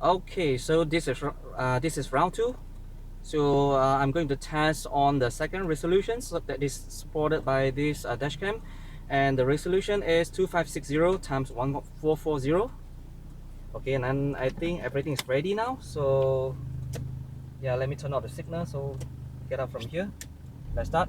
Okay, so this is round two. So I'm going to test on the second resolution so that is supported by this dash cam, and the resolution is 2560 times 1440. Okay, and then I think everything is ready now. So yeah, let me turn off the signal. So get up from here. Let's start.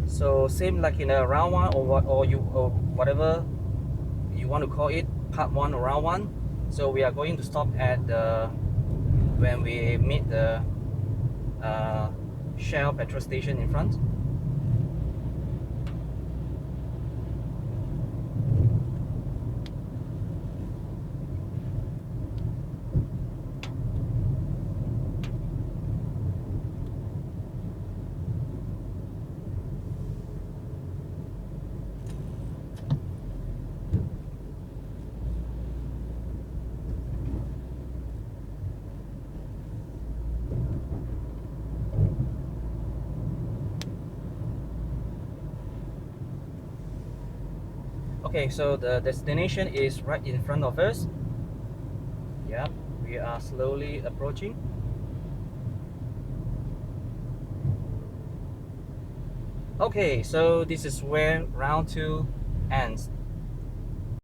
So same like in a round one or whatever you want to call it, part one or round one. So we are going to stop at the when we meet the uh, Shell petrol station in front. Okay, so the destination is right in front of us. Yeah, we are slowly approaching. Okay, so this is where round two ends.